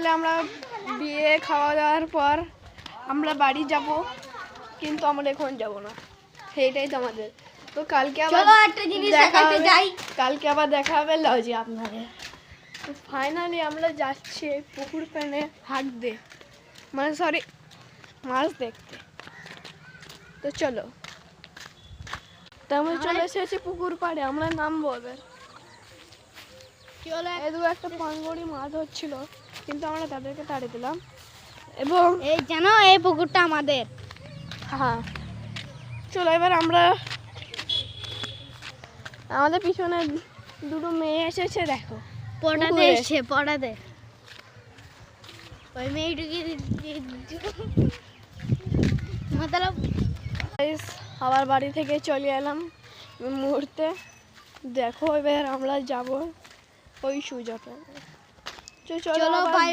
Finally আমরা বিয়ে খাওয়া দাওয়ার পর আমরা বাড়ি যাব, কিন্তু আমরা এখন যাব না, সেইটাই তো আমাদের। তো কালকে আবার কালকে আবার দেখা হবে লজে আপনাদের। তো ফাইনালি আমরা যাচ্ছি পুকুর পাড়ে হাঁটতে, মানে সরি মাছ দেখতে। তো চলো, তো আমরা চলে এসেছি পুকুর পাড়ে, আমরা নামবো এবার। এই দু একটা পানগড়ি মাছ হচ্ছিল, কিন্তু আমরা তাদেরকে তাড়িয়ে দিলাম। এবং এই জানো এই পুকুরটা আমাদের। হ্যাঁ চলো এবার আমরা, আমাদের পিছনে দুটো মেয়ে এসেছে দেখো, পড়াতে এসে পড়াতে ওই মেয়েটুকি মতলব আবার বাড়ি থেকে চলে এলাম মুহূর্তে। দেখো এবার আমরা যাব ওই সুযোগে। চলো বাই।